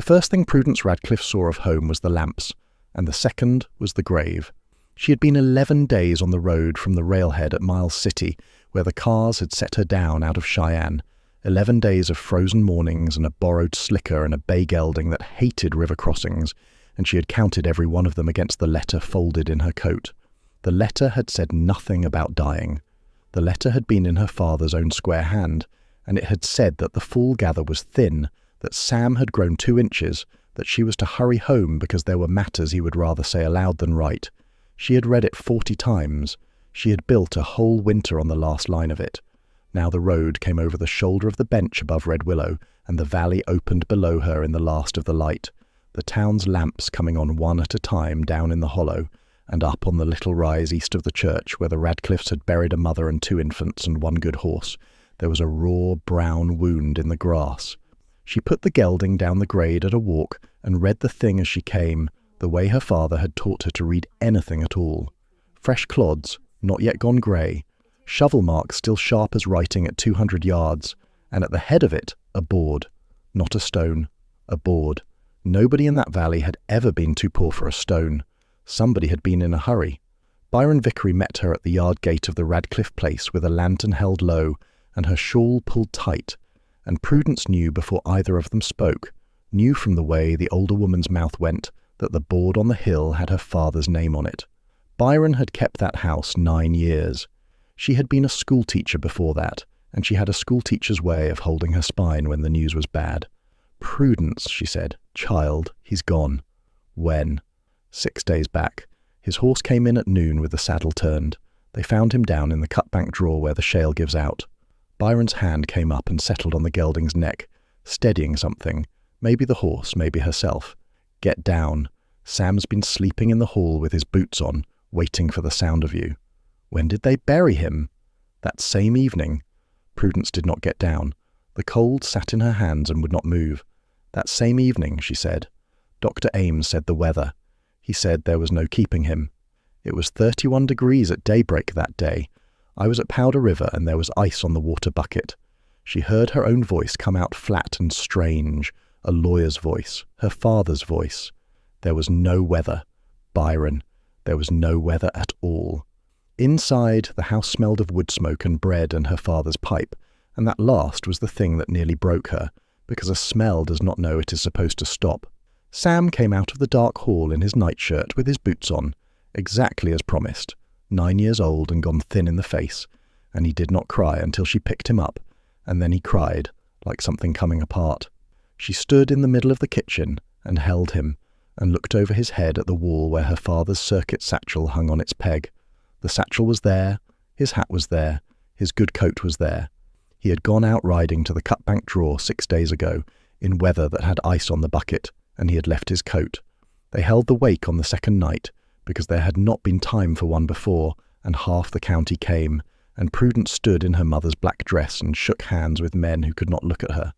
first thing Prudence Radcliffe saw of home was the lamps, and the second was the grave. She had been 11 days on the road from the railhead at Miles City, where the cars had set her down out of Cheyenne. 11 days of frozen mornings and a borrowed slicker and a bay gelding that hated river crossings, and she had counted every one of them against the letter folded in her coat. The letter had said nothing about dying. The letter had been in her father's own square hand, and it had said that the fall gather was thin, that Sam had grown 2 inches, that she was to hurry home because there were matters he would rather say aloud than write. She had read it 40 times. She had built a whole winter on the last line of it. Now the road came over the shoulder of the bench above Redwillow, and the valley opened below her in the last of the light, the town's lamps coming on one at a time down in the hollow, and up on the little rise east of the church where the Radcliffes had buried a mother and 2 infants and 1 good horse. There was a raw brown wound in the grass. She put the gelding down the grade at a walk and read the thing as she came, the way her father had taught her to read anything at all. Fresh clods, not yet gone grey, shovel marks still sharp as writing at 200 yards, and at the head of it, a board. Not a stone, a board. Nobody in that valley had ever been too poor for a stone. Somebody had been in a hurry. Byron Vickery met her at the yard gate of the Radcliffe place with a lantern held low and her shawl pulled tight, and Prudence knew before either of them spoke, knew from the way the older woman's mouth went, that the board on the hill had her father's name on it. Byron had kept that house 9 years. She had been a schoolteacher before that, and she had a schoolteacher's way of holding her spine when the news was bad. "Prudence," she said. "Child, he's gone." "When?" 6 days back. His horse came in at noon with the saddle turned. They found him down in the Cutbank draw where the shale gives out. Byron's hand came up and settled on the gelding's neck, steadying something. Maybe the horse, maybe herself. "Get down. Sam's been sleeping in the hall with his boots on, waiting for the sound of you." "When did they bury him?" "That same evening." Prudence did not get down. The cold sat in her hands and would not move. "That same evening," she said. "Dr. Ames said the weather. He said there was no keeping him. It was 31 degrees at daybreak that day. I was at Powder River and there was ice on the water bucket." She heard her own voice come out flat and strange, a lawyer's voice, her father's voice. There was no weather. Byron, there was no weather at all. Inside, the house smelled of wood smoke and bread and her father's pipe, and that last was the thing that nearly broke her, because a smell does not know it is supposed to stop. Sam came out of the dark hall in his nightshirt with his boots on, exactly as promised, 9 years old and gone thin in the face, and he did not cry until she picked him up, and then he cried, like something coming apart. She stood in the middle of the kitchen and held him, and looked over his head at the wall where her father's circuit satchel hung on its peg. The satchel was there, his hat was there, his good coat was there. He had gone out riding to the Cutbank draw 6 days ago, in weather that had ice on the bucket, and he had left his coat. They held the wake on the second night, because there had not been time for one before, and half the county came, and Prudence stood in her mother's black dress and shook hands with men who could not look at her.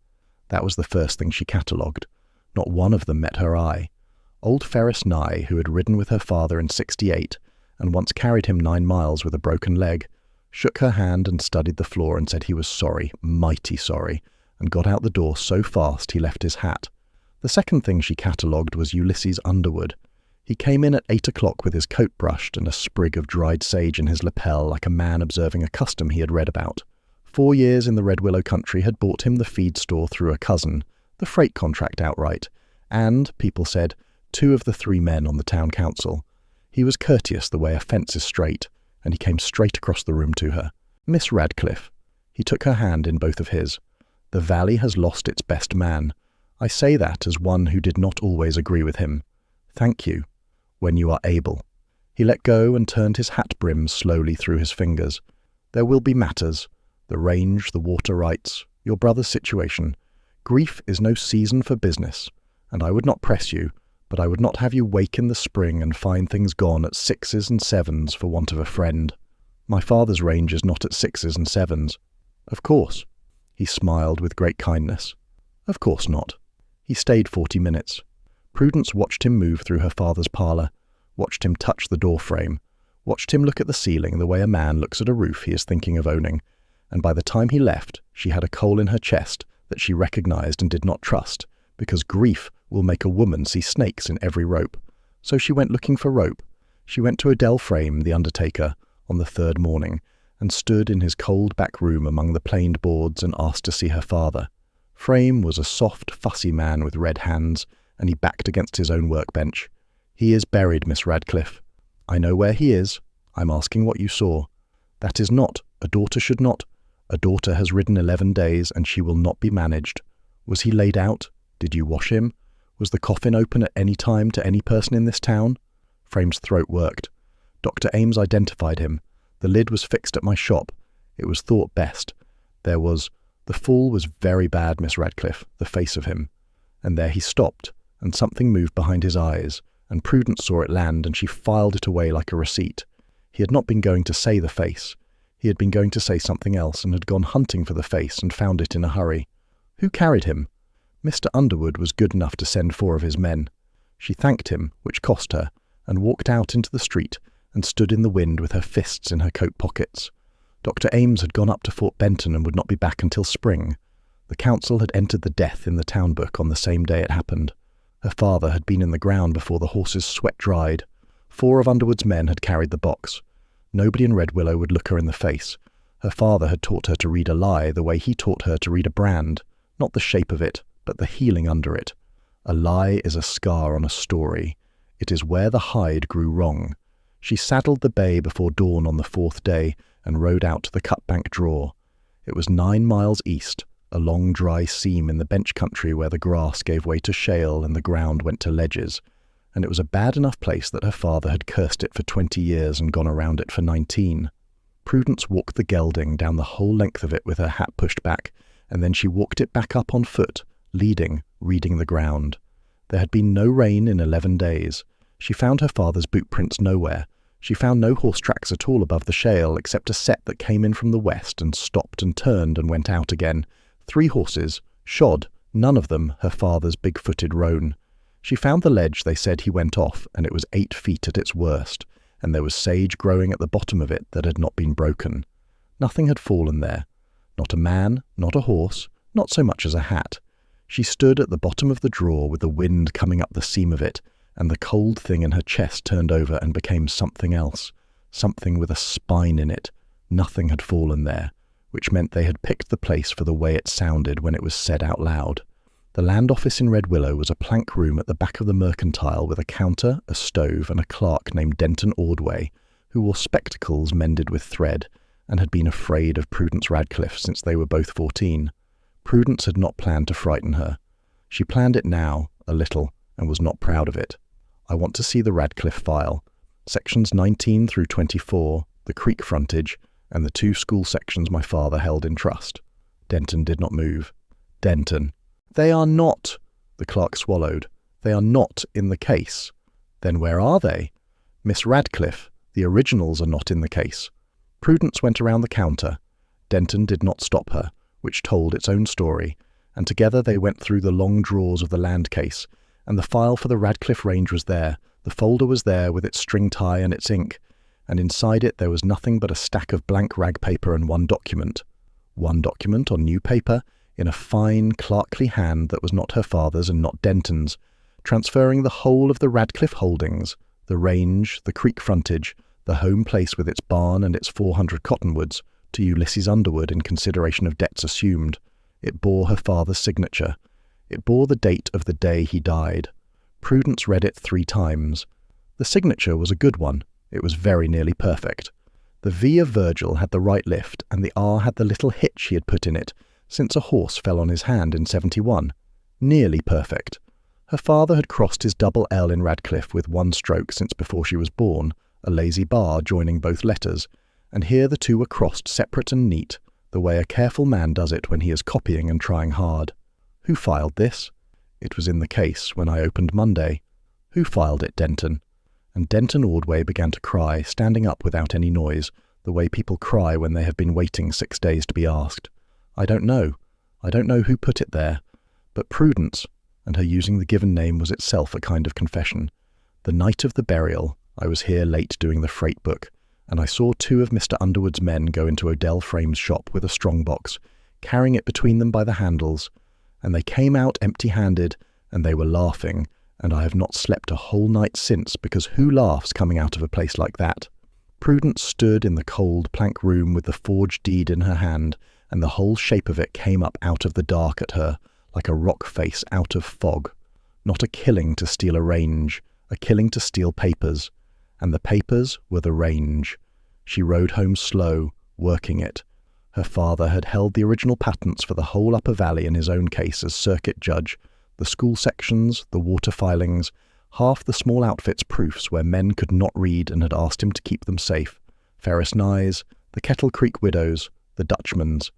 That was the first thing she catalogued. Not one of them met her eye. Old Ferris Nye, who had ridden with her father in '68, and once carried him 9 miles with a broken leg, shook her hand and studied the floor and said he was sorry, mighty sorry, and got out the door so fast he left his hat. The second thing she catalogued was Ulysses Underwood. He came in at 8 o'clock with his coat brushed and a sprig of dried sage in his lapel like a man observing a custom he had read about. 4 years in the Redwillow country had bought him the feed store through a cousin, the freight contract outright, and, people said, 2 of the 3 men on the town council. He was courteous the way a fence is straight, and he came straight across the room to her. "Miss Radcliffe." He took her hand in both of his. "The valley has lost its best man. I say that as one who did not always agree with him. Thank you. When you are able." He let go and turned his hat brim slowly through his fingers. "There will be matters. The range, the water rights, your brother's situation. Grief is no season for business, and I would not press you, but I would not have you wake in the spring and find things gone at 6s and 7s for want of a friend. My father's range is not at 6s and 7s. Of course." He smiled with great kindness. "Of course not." He stayed 40 minutes. Prudence watched him move through her father's parlour, watched him touch the door frame, watched him look at the ceiling the way a man looks at a roof he is thinking of owning, and by the time he left, she had a coal in her chest that she recognised and did not trust, because grief will make a woman see snakes in every rope. So she went looking for rope. She went to Adele Frame, the undertaker, on the third morning, and stood in his cold back room among the planed boards and asked to see her father. Frame was a soft, fussy man with red hands, and he backed against his own workbench. "He is buried, Miss Radcliffe." "I know where he is. I'm asking what you saw." "That is not. A daughter should not. A daughter has ridden 11 days, and she will not be managed." "Was he laid out? Did you wash him? Was the coffin open at any time to any person in this town?" Frame's throat worked. "Dr. Ames identified him. The lid was fixed at my shop. It was thought best. The fall was very bad, Miss Radcliffe, the face of him." And there he stopped, and something moved behind his eyes, and Prudence saw it land, and she filed it away like a receipt. He had not been going to say the face. He had been going to say something else, and had gone hunting for the face and found it in a hurry. "Who carried him?" "Mr. Underwood was good enough to send 4 of his men." She thanked him, which cost her, and walked out into the street and stood in the wind with her fists in her coat pockets. Dr. Ames had gone up to Fort Benton and would not be back until spring. The council had entered the death in the town book on the same day it happened. Her father had been in the ground before the horse's sweat dried. 4 of Underwood's men had carried the box. Nobody in Redwillow would look her in the face. Her father had taught her to read a lie the way he taught her to read a brand, not the shape of it, but the healing under it. A lie is a scar on a story. It is where the hide grew wrong. She saddled the bay before dawn on the 4th day and rode out to the Cutbank draw. It was 9 miles east, a long dry seam in the bench country where the grass gave way to shale and the ground went to ledges, and it was a bad enough place that her father had cursed it for 20 years and gone around it for 19. Prudence walked the gelding down the whole length of it with her hat pushed back, and then she walked it back up on foot, leading, reading the ground. There had been no rain in 11 days. She found her father's boot prints nowhere. She found no horse tracks at all above the shale, except a set that came in from the west and stopped and turned and went out again. 3 horses, shod, none of them her father's big-footed roan. She found the ledge they said he went off, and it was 8 feet at its worst, and there was sage growing at the bottom of it that had not been broken. Nothing had fallen there. Not a man, not a horse, not so much as a hat. She stood at the bottom of the draw with the wind coming up the seam of it, and the cold thing in her chest turned over and became something else, something with a spine in it. Nothing had fallen there, which meant they had picked the place for the way it sounded when it was said out loud. The land office in Redwillow was a plank room at the back of the mercantile with a counter, a stove, and a clerk named Denton Ordway, who wore spectacles mended with thread, and had been afraid of Prudence Radcliffe since they were both 14. Prudence had not planned to frighten her. She planned it now, a little, and was not proud of it. "I want to see the Radcliffe file. Sections 19 through 24, the creek frontage, and the 2 school sections my father held in trust." Denton did not move. "Denton." "They are not," the clerk swallowed. "They are not in the case." "Then where are they?" "Miss Radcliffe, the originals are not in the case." Prudence went around the counter. Denton did not stop her, which told its own story, and together they went through the long drawers of the land case, and the file for the Radcliffe range was there, the folder was there with its string tie and its ink, and inside it there was nothing but a stack of blank rag paper and 1 document. 1 document on new paper, in a fine, clerkly hand that was not her father's and not Denton's, transferring the whole of the Radcliffe holdings, the range, the creek frontage, the home place with its barn and its 400 cottonwoods, to Ulysses Underwood in consideration of debts assumed. It bore her father's signature. It bore the date of the day he died. Prudence read it 3 times. The signature was a good one. It was very nearly perfect. The V of Virgil had the right lift, and the R had the little hitch he had put in it, since a horse fell on his hand in 71. Nearly perfect. Her father had crossed his double L in Radcliffe with 1 stroke since before she was born, a lazy bar joining both letters, and here the 2 were crossed separate and neat, the way a careful man does it when he is copying and trying hard. Who filed this? It was in the case when I opened Monday. Who filed it, Denton? And Denton Ordway began to cry, standing up without any noise, the way people cry when they have been waiting 6 days to be asked. I don't know. I don't know who put it there. But Prudence, and her using the given name was itself a kind of confession. The night of the burial, I was here late doing the freight book, and I saw 2 of Mr. Underwood's men go into Odell Frame's shop with a strong box, carrying it between them by the handles, and they came out empty-handed, and they were laughing, and I have not slept a whole night since, because who laughs coming out of a place like that? Prudence stood in the cold plank room with the forged deed in her hand, and the whole shape of it came up out of the dark at her, like a rock face out of fog. Not a killing to steal a range, a killing to steal papers. And the papers were the range. She rode home slow, working it. Her father had held the original patents for the whole Upper Valley in his own case as circuit judge, the school sections, the water filings, half the small outfit's proofs where men could not read and had asked him to keep them safe, Ferris Nye's, the Kettle Creek widows, the Dutchman's.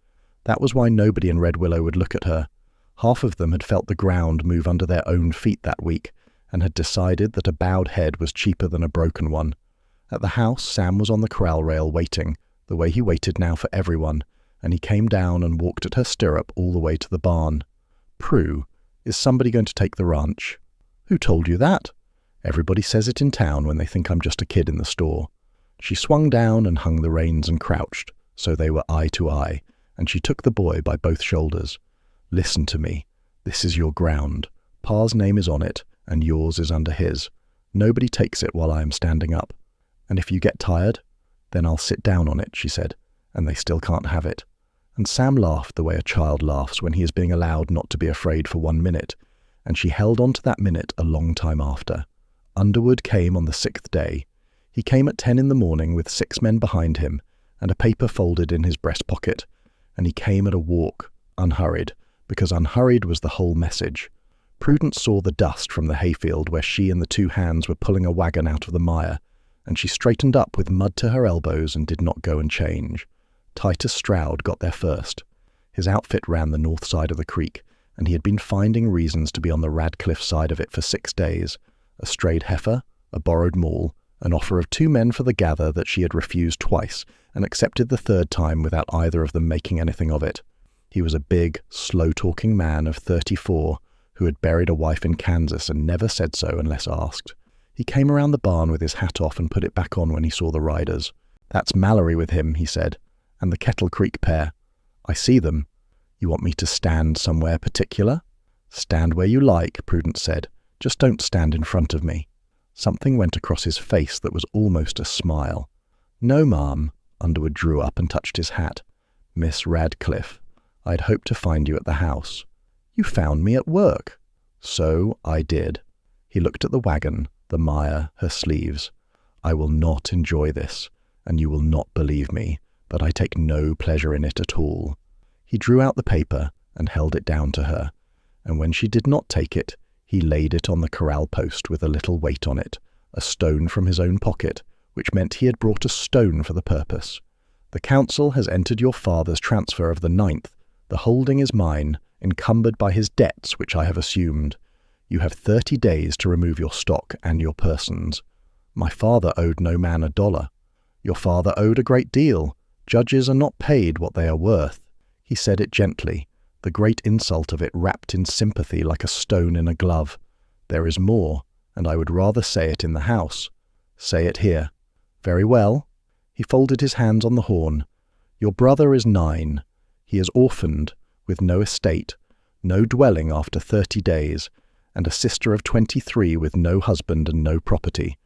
That was why nobody in Redwillow would look at her. Half of them had felt the ground move under their own feet that week, and had decided that a bowed head was cheaper than a broken one. At the house, Sam was on the corral rail waiting, the way he waited now for everyone, and he came down and walked at her stirrup all the way to the barn. "Prue, is somebody going to take the ranch?" "Who told you that?" "Everybody says it in town when they think I'm just a kid in the store." She swung down and hung the reins and crouched, so they were eye to eye, and she took the boy by both shoulders. "Listen to me. This is your ground. Pa's name is on it, and yours is under his. Nobody takes it while I am standing up. And if you get tired, then I'll sit down on it," she said, "and they still can't have it." And Sam laughed the way a child laughs when he is being allowed not to be afraid for 1 minute, and she held on to that minute a long time after. Underwood came on the 6th day. He came at 10 in the morning with 6 men behind him, and a paper folded in his breast pocket, and he came at a walk, unhurried, because unhurried was the whole message. Prudence saw the dust from the hayfield where she and the 2 hands were pulling a wagon out of the mire, and she straightened up with mud to her elbows and did not go and change. Titus Stroud got there first. His outfit ran the north side of the creek, and he had been finding reasons to be on the Radcliffe side of it for 6 days. A strayed heifer, a borrowed mule, an offer of 2 men for the gather that she had refused twice, and accepted the 3rd time without either of them making anything of it. He was a big, slow-talking man of 34, who had buried a wife in Kansas and never said so unless asked. He came around the barn with his hat off and put it back on when he saw the riders. "That's Mallory with him," he said, "and the Kettle Creek pair. I see them. You want me to stand somewhere particular?" "Stand where you like," Prudence said. "Just don't stand in front of me." Something went across his face that was almost a smile. "No, ma'am." Underwood drew up and touched his hat. "Miss Radcliffe. I'd hoped to find you at the house." "You found me at work." "So I did." He looked at the wagon, the mire, her sleeves. "I will not enjoy this, and you will not believe me, but I take no pleasure in it at all." He drew out the paper and held it down to her, and when she did not take it, he laid it on the corral post with a little weight on it, a stone from his own pocket, which meant he had brought a stone for the purpose. "The council has entered your father's transfer of the 9th. The holding is mine, encumbered by his debts, which I have assumed. You have 30 days to remove your stock and your persons. My father owed no man $1. Your father owed a great deal. Judges are not paid what they are worth." He said it gently, the great insult of it wrapped in sympathy like a stone in a glove. "There is more, and I would rather say it in the house. Say it here." "Very well." He folded his hands on the horn. "Your brother is 9. He is orphaned, with no estate, no dwelling after 30 days, and a sister of 23 with no husband and no property.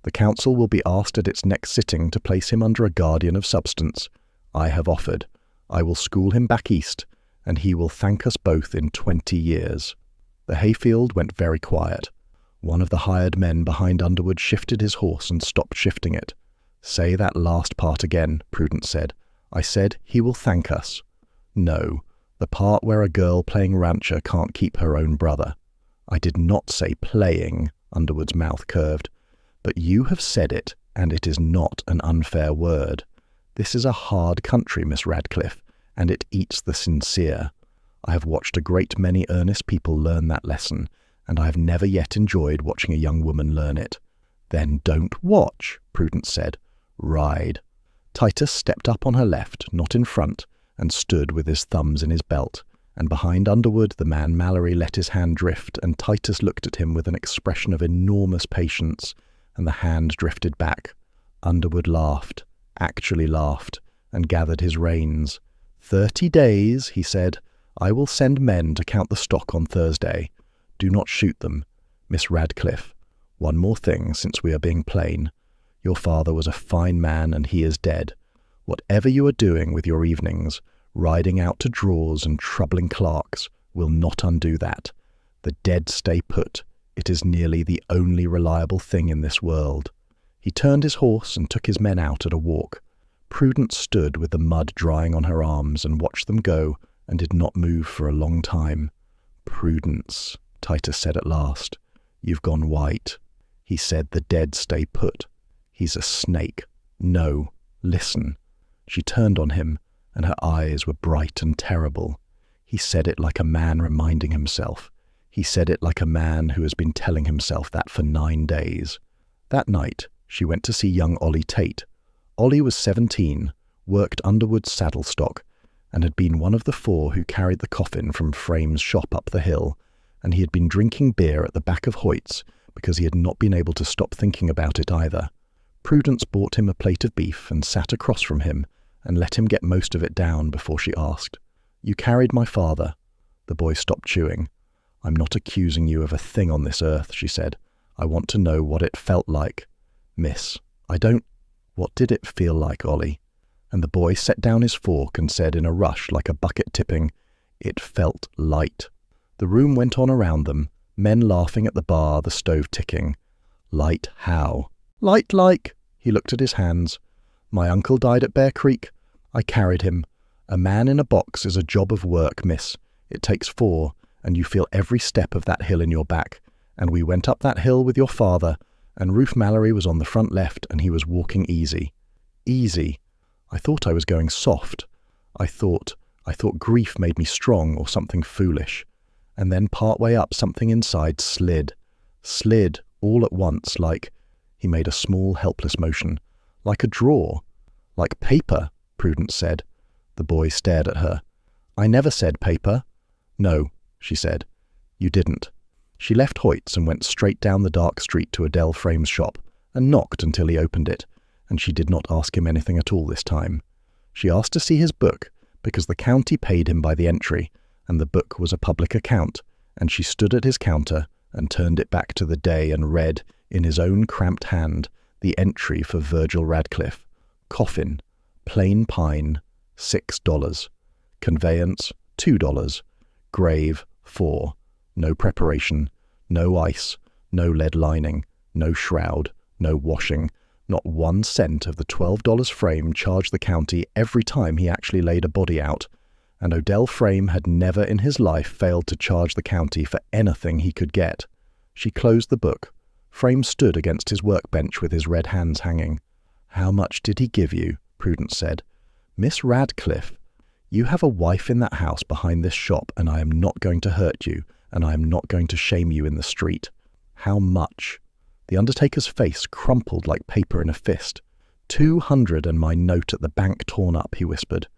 The council will be asked at its next sitting to place him under a guardian of substance. I have offered. I will school him back east, and he will thank us both in 20 years. The hayfield went very quiet. One of the hired men behind Underwood shifted his horse and stopped shifting it. "Say that last part again," Prudence said. "I said he will thank us." "No, the part where a girl playing rancher can't keep her own brother." "I did not say playing," Underwood's mouth curved. "But you have said it, and it is not an unfair word. This is a hard country, Miss Radcliffe, and it eats the sincere. I have watched a great many earnest people learn that lesson, and I have never yet enjoyed watching a young woman learn it." "Then don't watch," Prudence said. "Ride." Titus stepped up on her left, not in front, and stood with his thumbs in his belt, and behind Underwood the man Mallory let his hand drift, and Titus looked at him with an expression of enormous patience, and the hand drifted back. Underwood laughed, actually laughed, and gathered his reins. 30 days, he said. I will send men to count the stock on Thursday. Do not shoot them. Miss Radcliffe, one more thing since we are being plain. Your father was a fine man and he is dead. Whatever you are doing with your evenings, riding out to draws and troubling clerks, will not undo that. The dead stay put. It is nearly the only reliable thing in this world. He turned his horse and took his men out at a walk. Prudence stood with the mud drying on her arms and watched them go and did not move for a long time. "Prudence," Titus said at last. "You've gone white." He said the dead stay put. He's a snake. No, listen. She turned on him, and her eyes were bright and terrible. He said it like a man reminding himself. He said it like a man who has been telling himself that for 9 days. That night, she went to see young Ollie Tate. Ollie was 17, worked Underwood's saddle stock, and had been one of the 4 who carried the coffin from Frame's shop up the hill, and he had been drinking beer at the back of Hoyt's because he had not been able to stop thinking about it either. Prudence bought him a plate of beef and sat across from him and let him get most of it down before she asked, "You carried my father." The boy stopped chewing. "I'm not accusing you of a thing on this earth," she said. "I want to know what it felt like." "Miss, I don't—" "What did it feel like, Ollie?" And the boy set down his fork and said in a rush like a bucket tipping, "It felt light." The room went on around them, men laughing at the bar, the stove ticking. "Light how?" "Light like." He looked at his hands. "My uncle died at Bear Creek. I carried him. A man in a box is a job of work, miss. It takes 4, and you feel every step of that hill in your back. And we went up that hill with your father, and Ruth Mallory was on the front left, and he was walking easy." "Easy." "I thought I was going soft. I thought grief made me strong or something foolish. And then part way up something inside slid all at once like—" He made a small helpless motion. "Like a drawer." "Like paper," Prudence said. The boy stared at her. "I never said paper." "No," she said. "You didn't." She left Hoyt's and went straight down the dark street to Adele Frame's shop and knocked until he opened it, and she did not ask him anything at all this time. She asked to see his book because the county paid him by the entry, and the book was a public account, and she stood at his counter and turned it back to the day and read, in his own cramped hand, the entry for Virgil Radcliffe. Coffin, plain pine, $6. Conveyance, $2. Grave, $4. No preparation, no ice, no lead lining, no shroud, no washing. Not 1 cent of the $12 Frame charged the county every time he actually laid a body out, and Odell Frame had never in his life failed to charge the county for anything he could get. She closed the book. Frame stood against his workbench with his red hands hanging. "How much did he give you?" Prudence said. "Miss Radcliffe, you have a wife in that house behind this shop, and I am not going to hurt you, and I am not going to shame you in the street. How much?" The undertaker's face crumpled like paper in a fist. 200 and my note at the bank torn up, he whispered.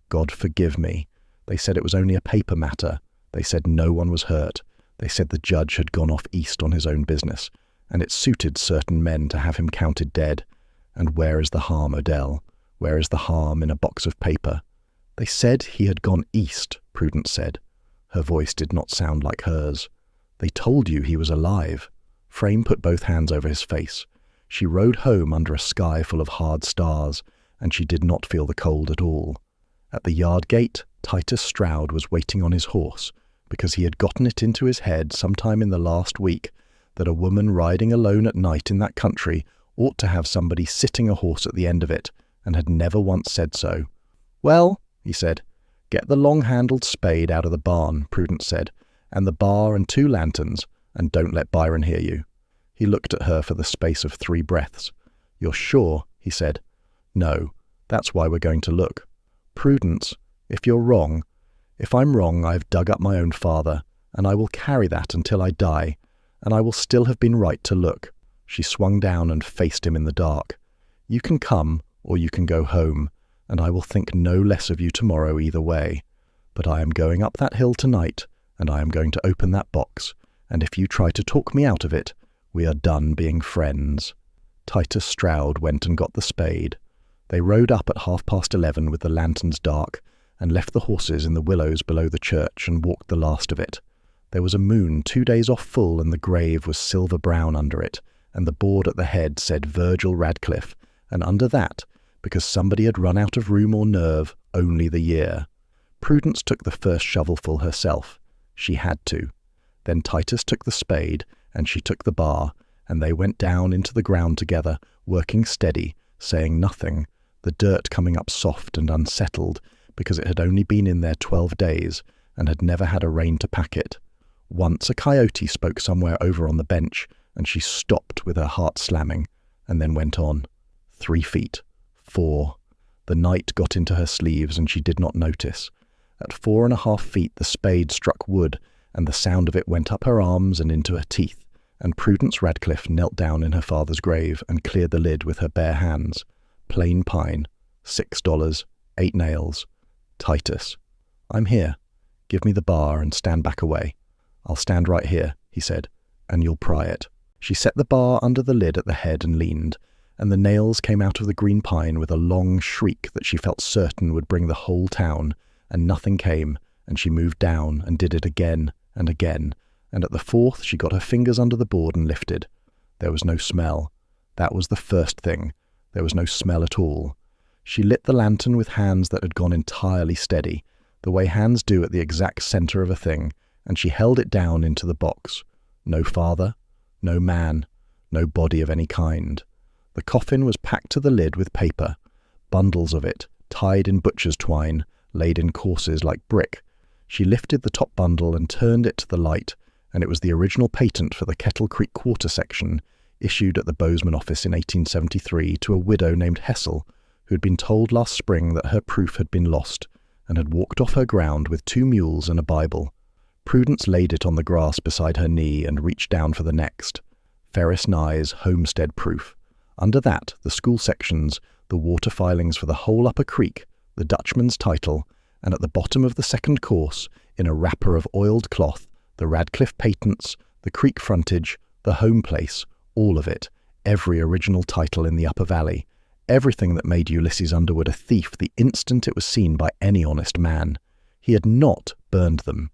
"God forgive me. They said it was only a paper matter. They said no one was hurt. They said the judge had gone off east on his own business, and it suited certain men to have him counted dead. And where is the harm, Odell? Where is the harm in a box of paper?" "They said he had gone east," Prudence said. Her voice did not sound like hers. "They told you he was alive." Frame put both hands over his face. She rode home under a sky full of hard stars, and she did not feel the cold at all. At the yard gate, Titus Stroud was waiting on his horse, because he had gotten it into his head sometime in the last week that a woman riding alone at night in that country ought to have somebody sitting a horse at the end of it, and had never once said so. "Well," he said. "Get the long-handled spade out of the barn," Prudence said, "and the bar and 2 lanterns, and don't let Byron hear you." He looked at her for the space of 3 breaths. "You're sure?" he said. "No, that's why we're going to look. Prudence, if you're wrong, if I'm wrong, I have dug up my own father, and I will carry that until I die, and I will still have been right to look." She swung down and faced him in the dark. "You can come, or you can go home, and I will think no less of you tomorrow either way. But I am going up that hill tonight, and I am going to open that box, and if you try to talk me out of it, we are done being friends." Titus Stroud went and got the spade. They rode up at 11:30 with the lanterns dark, and left the horses in the willows below the church and walked the last of it. There was a moon 2 days off full, and the grave was silver-brown under it, and the board at the head said Virgil Radcliffe, and under that, because somebody had run out of room or nerve, only the year. Prudence took the first shovelful herself. She had to. Then Titus took the spade, and she took the bar, and they went down into the ground together, working steady, saying nothing, the dirt coming up soft and unsettled, because it had only been in there 12 days, and had never had a rain to pack it. Once a coyote spoke somewhere over on the bench, and she stopped with her heart slamming, and then went on. 3 feet. 4. The night got into her sleeves, and she did not notice. At 4.5 feet the spade struck wood, and the sound of it went up her arms and into her teeth, and Prudence Radcliffe knelt down in her father's grave and cleared the lid with her bare hands. Plain pine. $6. 8 nails. Titus. I'm here. Give me the bar and stand back away. I'll stand right here, he said, and you'll pry it. She set the bar under the lid at the head and leaned, and the nails came out of the green pine with a long shriek that she felt certain would bring the whole town, and nothing came, and she moved down and did it again and again, and at the 4th she got her fingers under the board and lifted. There was no smell. That was the first thing. There was no smell at all. She lit the lantern with hands that had gone entirely steady, the way hands do at the exact centre of a thing, and she held it down into the box. No father, no man, no body of any kind. The coffin was packed to the lid with paper, bundles of it, tied in butcher's twine, laid in courses like brick. She lifted the top bundle and turned it to the light, and it was the original patent for the Kettle Creek quarter section, issued at the Bozeman office in 1873 to a widow named Hessel, who had been told last spring that her proof had been lost, and had walked off her ground with 2 mules and a Bible. Prudence laid it on the grass beside her knee and reached down for the next. Ferris Nye's homestead proof. Under that, the school sections, the water filings for the whole upper creek, the Dutchman's title, and at the bottom of the second course, in a wrapper of oiled cloth, the Radcliffe patents, the creek frontage, the home place, all of it, every original title in the upper valley, everything that made Ulysses Underwood a thief the instant it was seen by any honest man. He had not burned them.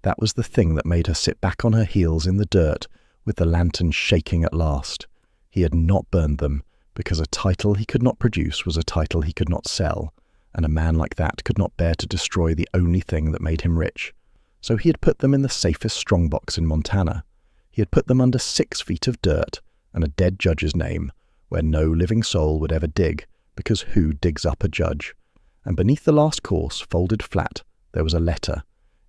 That was the thing that made her sit back on her heels in the dirt, with the lantern shaking at last. He had not burned them, because a title he could not produce was a title he could not sell, and a man like that could not bear to destroy the only thing that made him rich. So he had put them in the safest strongbox in Montana. He had put them under 6 feet of dirt and a dead judge's name, where no living soul would ever dig, because who digs up a judge? And beneath the last course, folded flat, there was a letter.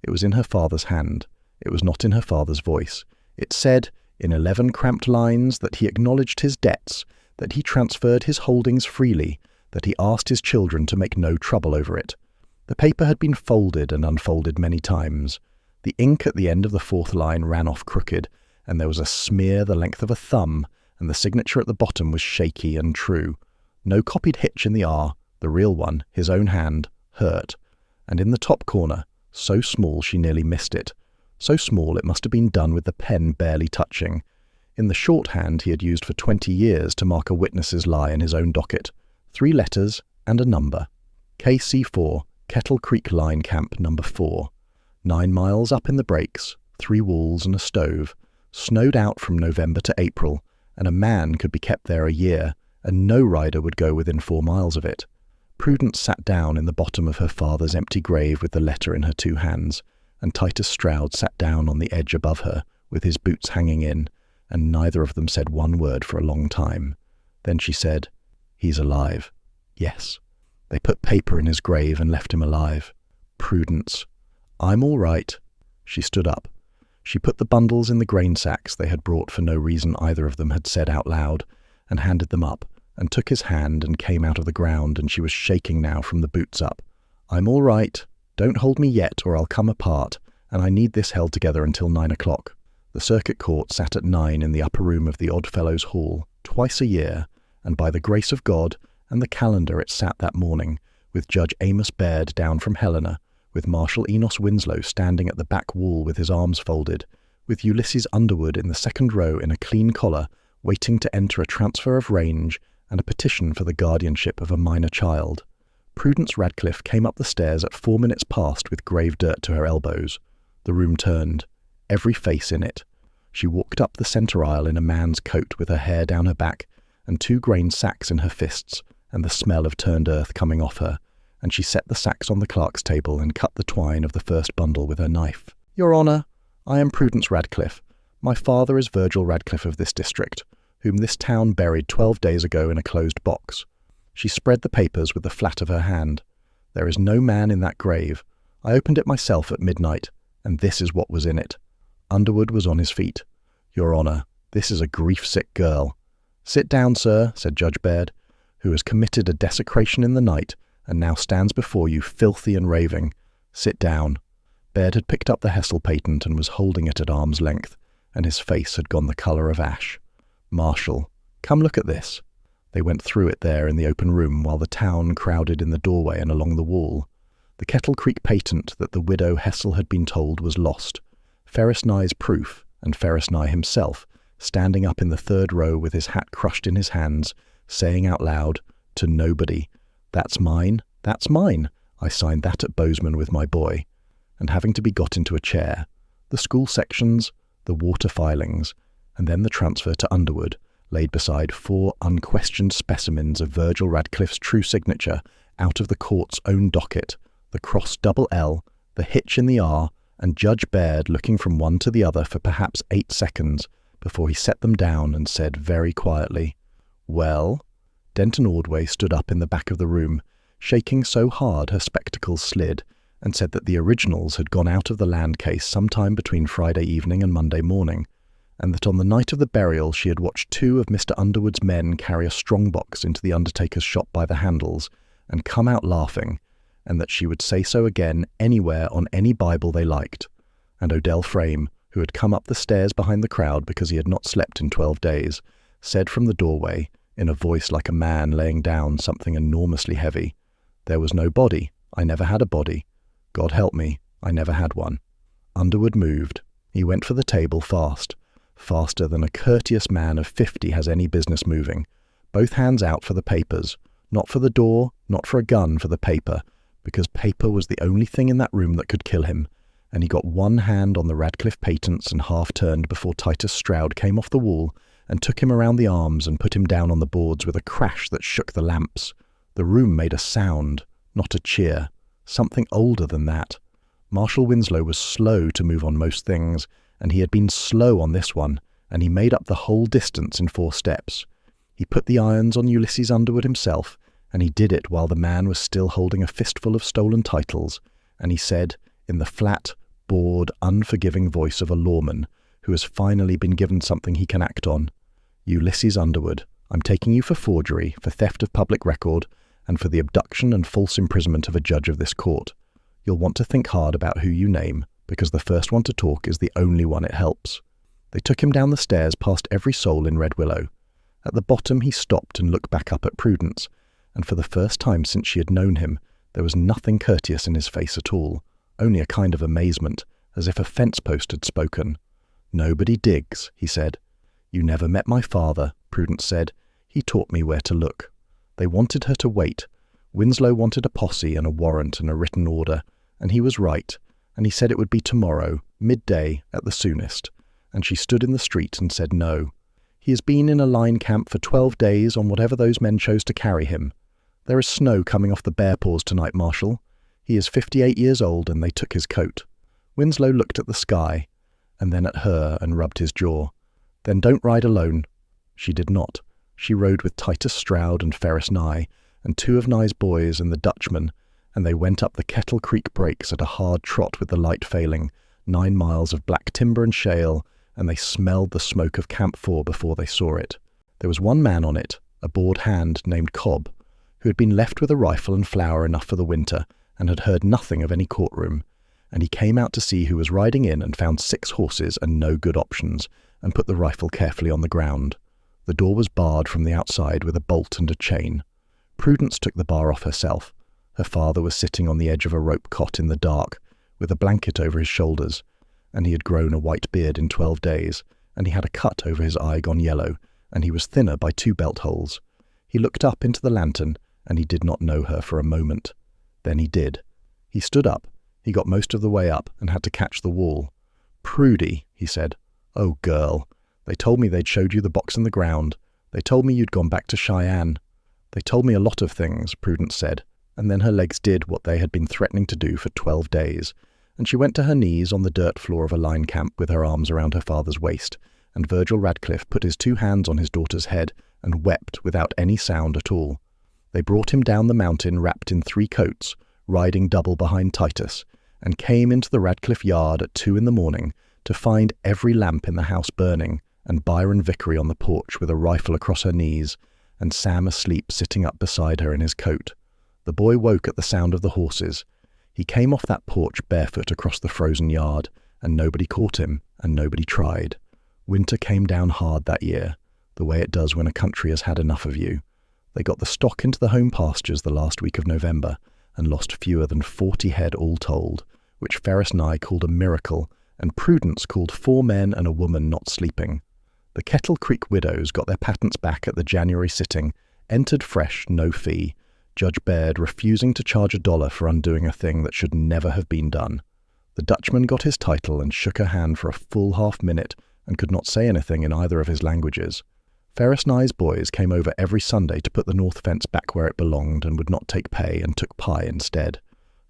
It was in her father's hand. It was not in her father's voice. It said, in 11 cramped lines, that he acknowledged his debts, that he transferred his holdings freely, that he asked his children to make no trouble over it. The paper had been folded and unfolded many times. The ink at the end of the 4th line ran off crooked, and there was a smear the length of a thumb, and the signature at the bottom was shaky and true. No copied hitch in the R, the real one, his own hand, hurt. And in the top corner, so small she nearly missed it. So small it must have been done with the pen barely touching. In the shorthand he had used for 20 years to mark a witness's lie in his own docket. 3 letters and a number. KC4, Kettle Creek Line Camp No. 4. 9 miles up in the breaks, 3 walls and a stove. Snowed out from November to April, and a man could be kept there a year, and no rider would go within 4 miles of it. Prudence sat down in the bottom of her father's empty grave with the letter in her 2 hands, and Titus Stroud sat down on the edge above her, with his boots hanging in, and neither of them said one word for a long time. Then she said, "He's alive." Yes. They put paper in his grave and left him alive. Prudence. "I'm all right." She stood up. She put the bundles in the grain sacks they had brought for no reason either of them had said out loud, and handed them up, and took his hand and came out of the ground, and she was shaking now from the boots up. "I'm all right. Don't hold me yet or I'll come apart, and I need this held together until 9 o'clock. The circuit court sat at 9 in the upper room of the Odd Fellows Hall, twice a year, and by the grace of God and the calendar it sat that morning, with Judge Amos Baird down from Helena, with Marshal Enos Winslow standing at the back wall with his arms folded, with Ulysses Underwood in the second row in a clean collar, waiting to enter a transfer of range and a petition for the guardianship of a minor child. Prudence Radcliffe came up the stairs at 4 minutes past with grave dirt to her elbows. The room turned. every face in it. She walked up the centre aisle in a man's coat with her hair down her back and 2 grain sacks in her fists and the smell of turned earth coming off her, and she set the sacks on the clerk's table and cut the twine of the first bundle with her knife. "Your Honour, I am Prudence Radcliffe. My father is Virgil Radcliffe of this district, whom this town buried 12 days ago in a closed box." She spread the papers with the flat of her hand. "There is no man in that grave. I opened it myself at midnight, and this is what was in it." Underwood was on his feet. "Your Honour, this is a grief-sick girl." "Sit down, sir," said Judge Baird, "who has committed a desecration in the night and now stands before you filthy and raving. Sit down." Baird had picked up the Hessel patent and was holding it at arm's length, and his face had gone the colour of ash. "Marshal, come look at this." They went through it there in the open room while the town crowded in the doorway and along the wall. The Kettle Creek patent that the widow Hessel had been told was lost. Ferris Nye's proof, and Ferris Nye himself, standing up in the third row with his hat crushed in his hands, saying out loud, to nobody, "That's mine, that's mine. I signed that at Bozeman with my boy," and having to be got into a chair. The school sections, the water filings, and then the transfer to Underwood, laid beside 4 unquestioned specimens of Virgil Radcliffe's true signature out of the court's own docket, the cross double L, the hitch in the R, and Judge Baird looking from one to the other for perhaps 8 seconds before he set them down and said very quietly, "Well?" Denton Ordway stood up in the back of the room, shaking so hard her spectacles slid, and said that the originals had gone out of the land case sometime between Friday evening and Monday morning, and that on the night of the burial she had watched 2 of Mr. Underwood's men carry a strong-box into the undertaker's shop by the handles and come out laughing, and that she would say so again anywhere on any Bible they liked. And Odell Frame, who had come up the stairs behind the crowd because he had not slept in 12 days, said from the doorway, in a voice like a man laying down something enormously heavy, "There was no body. I never had a body. God help me, I never had one." Underwood moved. He went for the table fast, faster than a courteous man of 50 has any business moving, both hands out for the papers, not for the door, not for a gun, for the paper, because paper was the only thing in that room that could kill him, and he got one hand on the Radcliffe patents and half-turned before Titus Stroud came off the wall and took him around the arms and put him down on the boards with a crash that shook the lamps. The room made a sound, not a cheer, something older than that. Marshal Winslow was slow to move on most things, and he had been slow on this one, and he made up the whole distance in 4 steps. He put the irons on Ulysses Underwood himself, and he did it while the man was still holding a fistful of stolen titles, and he said, in the flat, bored, unforgiving voice of a lawman who has finally been given something he can act on, "Ulysses Underwood, I'm taking you for forgery, for theft of public record, and for the abduction and false imprisonment of a judge of this court. You'll want to think hard about who you name, because the first one to talk is the only one it helps." They took him down the stairs past every soul in Redwillow. At the bottom he stopped and looked back up at Prudence, and for the first time since she had known him, there was nothing courteous in his face at all, only a kind of amazement, as if a fence post had spoken. "Nobody digs," he said. "You never met my father," Prudence said. "He taught me where to look." They wanted her to wait. Winslow wanted a posse and a warrant and a written order, and he was right, and he said it would be tomorrow, midday at the soonest, and she stood in the street and said no. "He has been in a line camp for 12 days on whatever those men chose to carry him. There is snow coming off the bear paws tonight, Marshal. He is 58 years old, and they took his coat." Winslow looked at the sky, and then at her and rubbed his jaw. "Then don't ride alone." She did not. She rode with Titus Stroud and Ferris Nye, and 2 of Nye's boys and the Dutchman, and they went up the Kettle Creek breaks at a hard trot with the light failing, 9 miles of black timber and shale, and they smelled the smoke of Camp 4 before they saw it. There was one man on it, a bored hand named Cobb, who had been left with a rifle and flour enough for the winter, and had heard nothing of any courtroom, and he came out to see who was riding in and found 6 horses and no good options, and put the rifle carefully on the ground. The door was barred from the outside with a bolt and a chain. Prudence took the bar off herself. Her father was sitting on the edge of a rope cot in the dark, with a blanket over his shoulders, and he had grown a white beard in 12 days, and he had a cut over his eye gone yellow, and he was thinner by 2 belt holes. He looked up into the lantern, and he did not know her for a moment. Then he did. He stood up. He got most of the way up and had to catch the wall. "Prudy," he said. "Oh, girl. They told me they'd showed you the box in the ground. They told me you'd gone back to Cheyenne. They told me a lot of things," Prudence said, and then her legs did what they had been threatening to do for 12 days, and she went to her knees on the dirt floor of a line camp with her arms around her father's waist, and Virgil Radcliffe put his 2 hands on his daughter's head and wept without any sound at all. They brought him down the mountain wrapped in 3 coats, riding double behind Titus, and came into the Radcliffe yard at 2 in the morning to find every lamp in the house burning, and Byron Vickery on the porch with a rifle across her knees, and Sam asleep sitting up beside her in his coat. The boy woke at the sound of the horses. He came off that porch barefoot across the frozen yard, and nobody caught him, and nobody tried. Winter came down hard that year, the way it does when a country has had enough of you. They got the stock into the home pastures the last week of November, and lost fewer than 40 head all told, which Ferris and I called a miracle, and Prudence called 4 men and a woman not sleeping. The Kettle Creek widows got their patents back at the January sitting, entered fresh, no fee, Judge Baird refusing to charge $1 for undoing a thing that should never have been done. The Dutchman got his title and shook her hand for a full half-minute and could not say anything in either of his languages. Ferris and I's boys came over every Sunday to put the north fence back where it belonged and would not take pay and took pie instead.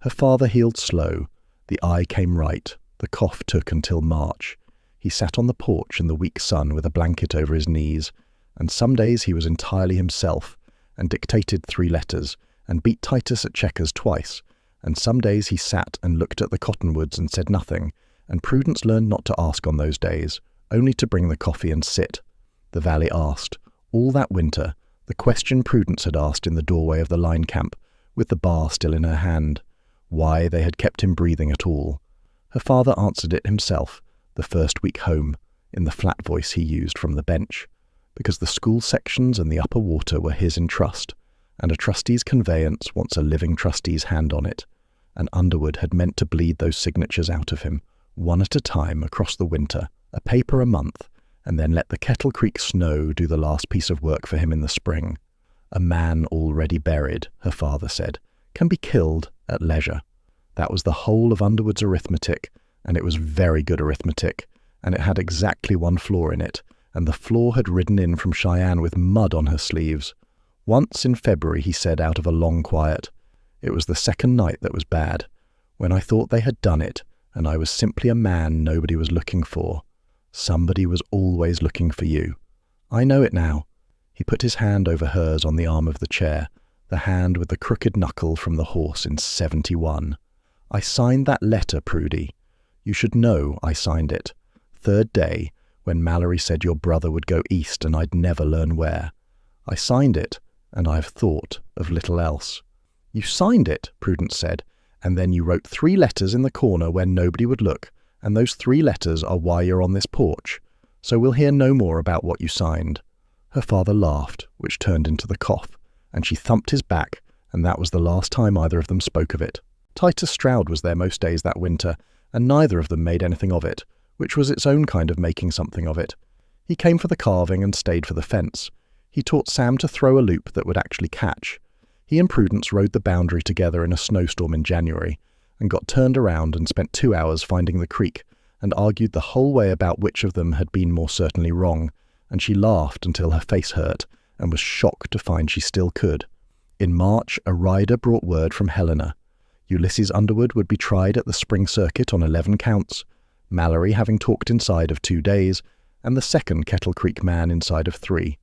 Her father healed slow. The eye came right. The cough took until March. He sat on the porch in the weak sun with a blanket over his knees, and some days he was entirely himself, and dictated 3 letters, and beat Titus at checkers twice, and some days he sat and looked at the cottonwoods and said nothing, and Prudence learned not to ask on those days, only to bring the coffee and sit. The valley asked, all that winter, the question Prudence had asked in the doorway of the line camp, with the bar still in her hand, why they had kept him breathing at all. Her father answered it himself, the first week home, in the flat voice he used from the bench, because the school sections and the upper water were his in trust, and a trustee's conveyance wants a living trustee's hand on it, and Underwood had meant to bleed those signatures out of him, one at a time across the winter, a paper a month, and then let the Kettle Creek snow do the last piece of work for him in the spring. A man already buried, her father said, can be killed at leisure. That was the whole of Underwood's arithmetic, and it was very good arithmetic, and it had exactly 1 flaw in it, and the flaw had ridden in from Cheyenne with mud on her sleeves. Once in February he said out of a long quiet, "It was the second night that was bad, when I thought they had done it, and I was simply a man nobody was looking for. Somebody was always looking for you. I know it now." He put his hand over hers on the arm of the chair, the hand with the crooked knuckle from the horse in 71. "I signed that letter, Prudy. You should know I signed it. 3rd day, when Mallory said your brother would go east and I'd never learn where. I signed it, and I've thought of little else." "You signed it," Prudence said, "and then you wrote 3 letters in the corner where nobody would look, and those 3 letters are why you're on this porch. So we'll hear no more about what you signed." Her father laughed, which turned into the cough, and she thumped his back, and that was the last time either of them spoke of it. Titus Stroud was there most days that winter, and neither of them made anything of it, which was its own kind of making something of it. He came for the carving and stayed for the fence. He taught Sam to throw a loop that would actually catch. He and Prudence rode the boundary together in a snowstorm in January, and got turned around and spent 2 hours finding the creek, and argued the whole way about which of them had been more certainly wrong, and she laughed until her face hurt, and was shocked to find she still could. In March, a rider brought word from Helena. Ulysses Underwood would be tried at the spring circuit on 11 counts, Mallory having talked inside of 2 days, and the second Kettle Creek man inside of 3.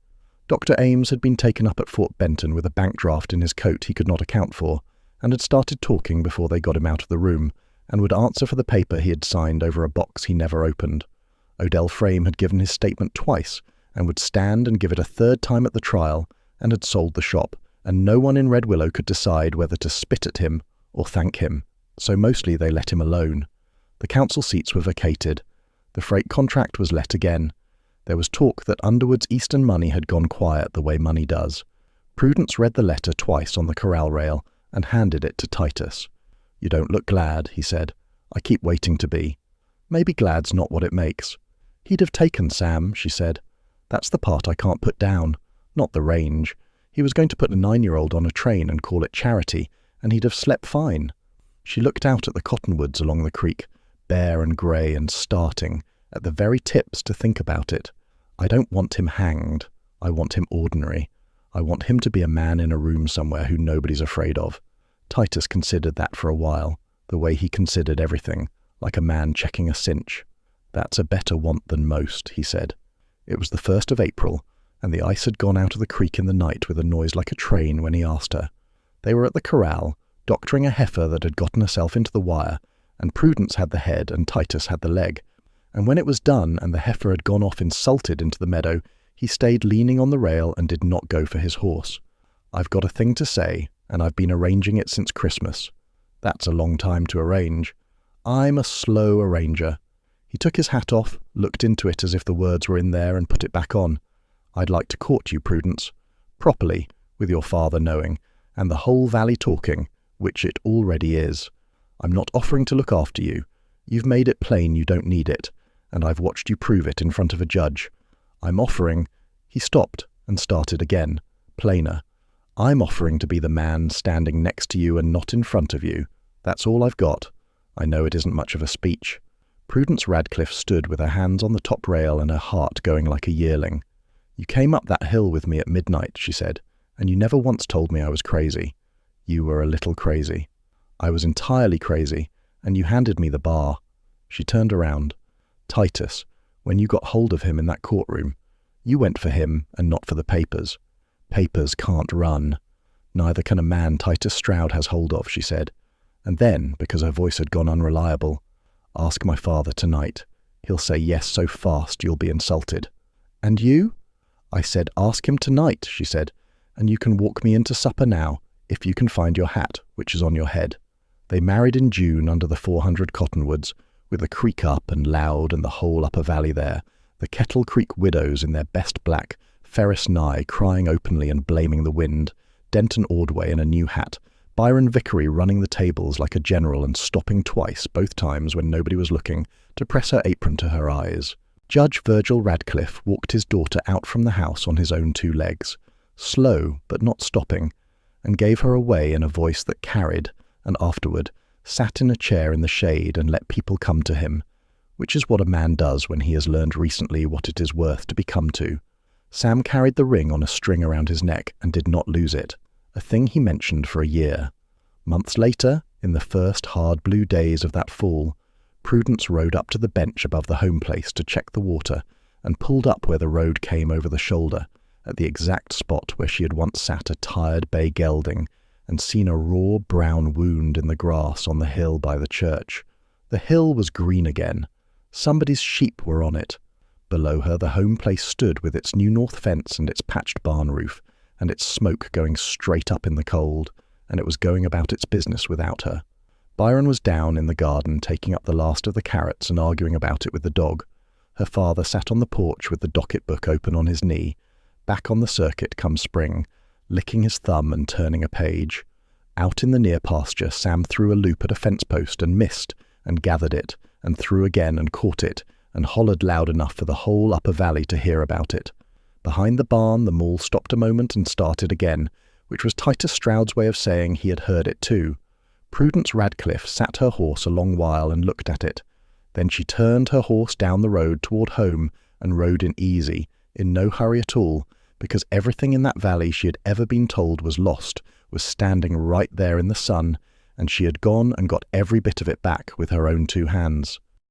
Dr. Ames had been taken up at Fort Benton with a bank draft in his coat he could not account for, and had started talking before they got him out of the room, and would answer for the paper he had signed over a box he never opened. Odell Frame had given his statement twice, and would stand and give it a 3rd time at the trial, and had sold the shop, and no one in Redwillow could decide whether to spit at him or thank him, so mostly they let him alone. The council seats were vacated. The freight contract was let again. There was talk that Underwood's Eastern money had gone quiet the way money does. Prudence read the letter twice on the corral rail and handed it to Titus. "You don't look glad," he said. "I keep waiting to be." "Maybe glad's not what it makes." "He'd have taken Sam," she said. "That's the part I can't put down. Not the range. He was going to put a 9-year-old on a train and call it charity, and he'd have slept fine." She looked out at the cottonwoods along the creek, bare and grey and starting, at the very tips to think about it. I don't want him hanged. I want him ordinary. I want him to be a man in a room somewhere who nobody's afraid of. Titus considered that for a while, the way he considered everything, like a man checking a cinch. That's a better want than most, he said. It was the 1st of April, and the ice had gone out of the creek in the night with a noise like a train when he asked her. They were at the corral, doctoring a heifer that had gotten herself into the wire, and Prudence had the head and Titus had the leg. And when it was done and the heifer had gone off insulted into the meadow, he stayed leaning on the rail and did not go for his horse. I've got a thing to say, and I've been arranging it since Christmas. That's a long time to arrange. I'm a slow arranger. He took his hat off, looked into it as if the words were in there, and put it back on. I'd like to court you, Prudence. Properly, with your father knowing, and the whole valley talking, which it already is. I'm not offering to look after you. You've made it plain you don't need it, and I've watched you prove it in front of a judge. I'm offering— He stopped and started again, plainer. I'm offering to be the man standing next to you and not in front of you. That's all I've got. I know it isn't much of a speech. Prudence Radcliffe stood with her hands on the top rail and her heart going like a yearling. You came up that hill with me at midnight, she said, and you never once told me I was crazy. You were a little crazy. I was entirely crazy, and you handed me the bar. She turned around. Titus, when you got hold of him in that courtroom, you went for him and not for the papers. Papers can't run. Neither can a man Titus Stroud has hold of, she said. And then, because her voice had gone unreliable, ask my father tonight. He'll say yes so fast you'll be insulted. And you? I said, ask him tonight, she said, and you can walk me into supper now, if you can find your hat, which is on your head. They married in June under the 400 cottonwoods, with the creek up and loud and the whole upper valley there, the Kettle Creek widows in their best black, Ferris Nye crying openly and blaming the wind, Denton Ordway in a new hat, Byron Vickery running the tables like a general and stopping twice, both times when nobody was looking, to press her apron to her eyes. Judge Virgil Radcliffe walked his daughter out from the house on his own 2 legs, slow but not stopping, and gave her away in a voice that carried, and afterward sat in a chair in the shade and let people come to him, which is what a man does when he has learned recently what it is worth to be come to. Sam carried the ring on a string around his neck and did not lose it, a thing he mentioned for a year. Months later, in the first hard blue days of that fall, Prudence rode up to the bench above the home place to check the water and pulled up where the road came over the shoulder, at the exact spot where she had once sat a tired bay gelding and seen a raw brown wound in the grass on the hill by the church. The hill was green again. Somebody's sheep were on it. Below her the home place stood with its new north fence and its patched barn roof, and its smoke going straight up in the cold, and it was going about its business without her. Byron was down in the garden taking up the last of the carrots and arguing about it with the dog. Her father sat on the porch with the docket book open on his knee, back on the circuit come spring, licking his thumb and turning a page. Out in the near pasture Sam threw a loop at a fence post and missed, and gathered it, and threw again and caught it, and hollered loud enough for the whole upper valley to hear about it. Behind the barn the maul stopped a moment and started again, which was Titus Stroud's way of saying he had heard it too. Prudence Radcliffe sat her horse a long while and looked at it. Then she turned her horse down the road toward home and rode in easy, in no hurry at all, because everything in that valley she had ever been told was lost was standing right there in the sun, and she had gone and got every bit of it back with her own 2 hands.